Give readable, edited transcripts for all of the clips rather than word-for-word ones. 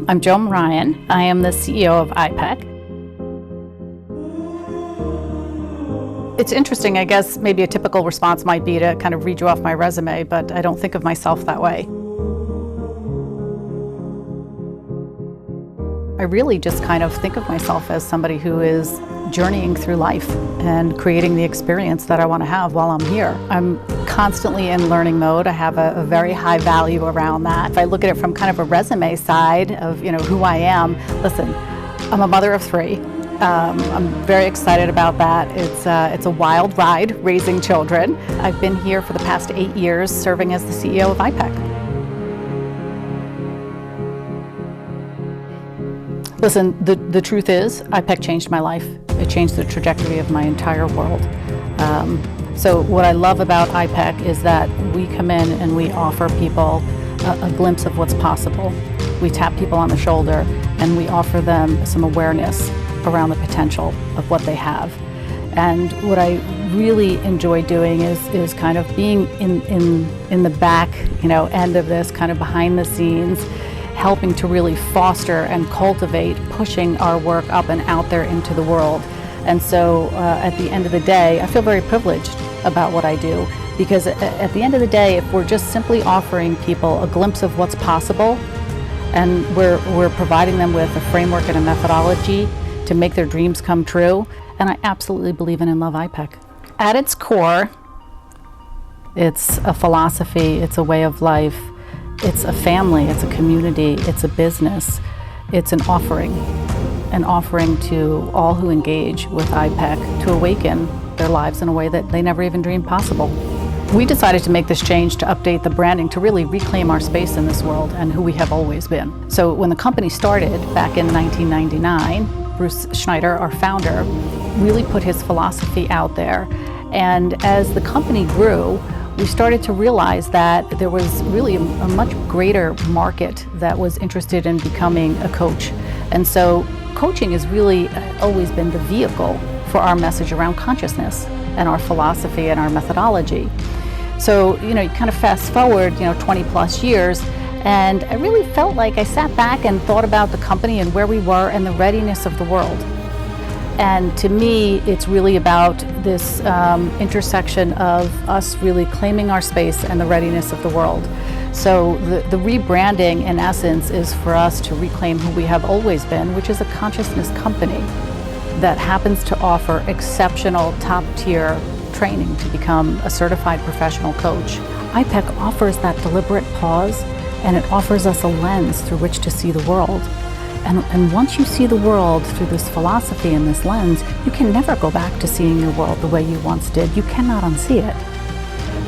I'm Joan Ryan. I am the CEO of IPEC. It's interesting, I guess maybe a typical response might be to kind of read you off my resume, but I don't think of myself that way. I really just kind of think of myself as somebody who is journeying through life and creating the experience that I want to have while I'm here. I'm constantly in learning mode. I have a very high value around that. If I look at it from kind of a resume side of who I am, listen, I'm a mother of 3. I'm very excited about that. It's a wild ride raising children. I've been here for the past 8 years serving as the CEO of IPEC. Listen, the truth is, IPEC changed my life. It changed the trajectory of my entire world. So what I love about IPEC is that we come in and we offer people a glimpse of what's possible. We tap people on the shoulder and we offer them some awareness around the potential of what they have. And what I really enjoy doing is kind of being in the back, end of this, kind of behind the scenes, helping to really foster and cultivate, pushing our work up and out there into the world. And so at the end of the day, I feel very privileged about what I do, because at the end of the day, if we're just simply offering people a glimpse of what's possible, and we're providing them with a framework and a methodology to make their dreams come true, and I absolutely believe in and love IPEC. At its core, it's a philosophy, it's a way of life, it's a family, it's a community, it's a business, it's an offering to all who engage with IPEC to awaken their lives in a way that they never even dreamed possible. We decided to make this change to update the branding to really reclaim our space in this world and who we have always been. So when the company started back in 1999, Bruce Schneider, our founder, really put his philosophy out there. And as the company grew, we started to realize that there was really a much greater market that was interested in becoming a coach. And so coaching has really always been the vehicle for our message around consciousness and our philosophy and our methodology. So, you kind of fast forward, 20 plus years, and I really felt like I sat back and thought about the company and where we were and the readiness of the world. And to me, it's really about this intersection of us really claiming our space and the readiness of the world. So the rebranding, in essence, is for us to reclaim who we have always been, which is a consciousness company that happens to offer exceptional top-tier training to become a certified professional coach. IPEC offers that deliberate pause, and it offers us a lens through which to see the world. And once you see the world through this philosophy and this lens, you can never go back to seeing your world the way you once did. You cannot unsee it.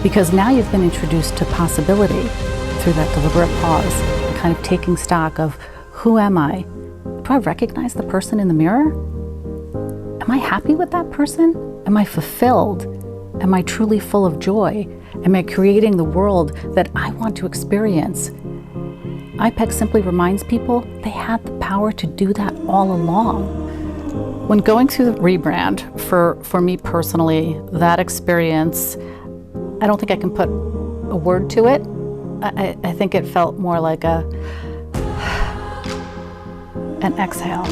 Because now you've been introduced to possibility through that deliberate pause, and kind of taking stock of, who am I? Do I recognize the person in the mirror? Am I happy with that person? Am I fulfilled? Am I truly full of joy? Am I creating the world that I want to experience? IPEC simply reminds people they had the power to do that all along. When going through the rebrand, for me personally, that experience, I don't think I can put a word to it. I think it felt more like an exhale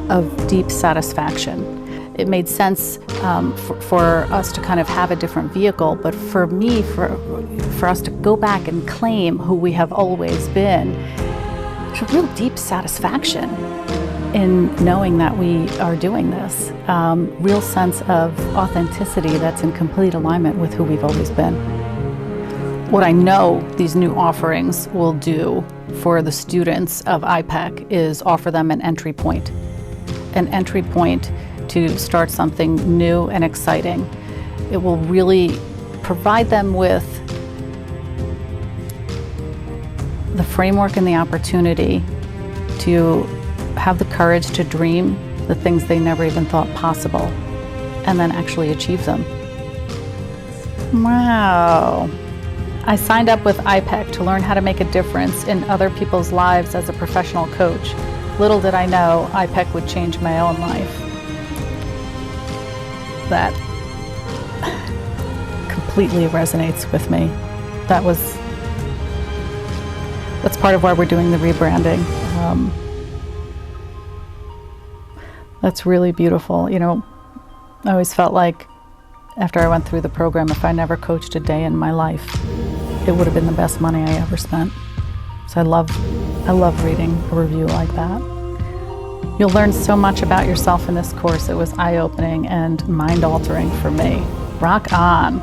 of deep satisfaction. It made sense for us to kind of have a different vehicle, but for me, for us to go back and claim who we have always been, there's a real deep satisfaction in knowing that we are doing this. Real sense of authenticity that's in complete alignment with who we've always been. What I know these new offerings will do for the students of IPEC is offer them an entry point to start something new and exciting. It will really provide them with the framework and the opportunity to have the courage to dream the things they never even thought possible, and then actually achieve them. Wow. I signed up with IPEC to learn how to make a difference in other people's lives as a professional coach. Little did I know IPEC would change my own life. That completely resonates with me. That's part of why we're doing the rebranding. That's really beautiful. You know, I always felt like after I went through the program, if I never coached a day in my life, it would have been the best money I ever spent. So I love reading a review like that. You'll learn so much about yourself in this course. It was eye-opening and mind-altering for me. Rock on.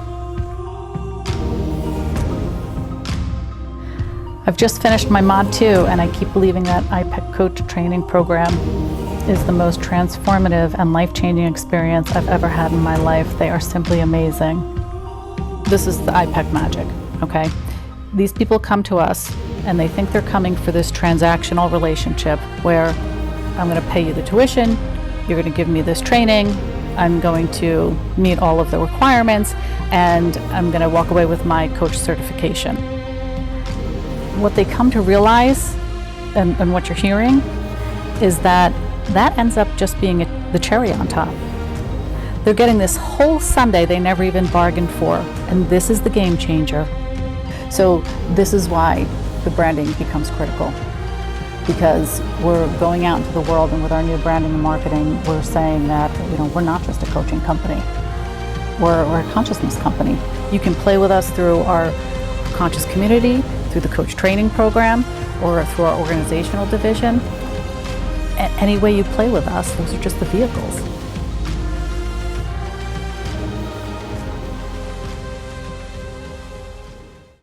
I've just finished my Mod 2, and I keep believing that IPEC coach training program is the most transformative and life-changing experience I've ever had in my life. They are simply amazing. This is the IPEC magic, okay? These people come to us and they think they're coming for this transactional relationship where I'm going to pay you the tuition, you're going to give me this training, I'm going to meet all of the requirements, and I'm going to walk away with my coach certification. What they come to realize, and what you're hearing, is that ends up just being the cherry on top. They're getting this whole Sunday they never even bargained for, and this is the game changer. So this is why the branding becomes critical, because we're going out into the world, and with our new branding and marketing, we're saying that, you know, we're not just a coaching company. We're a consciousness company. You can play with us through our conscious community, through the coach training program, or through our organizational division. Any way you play with us, those are just the vehicles.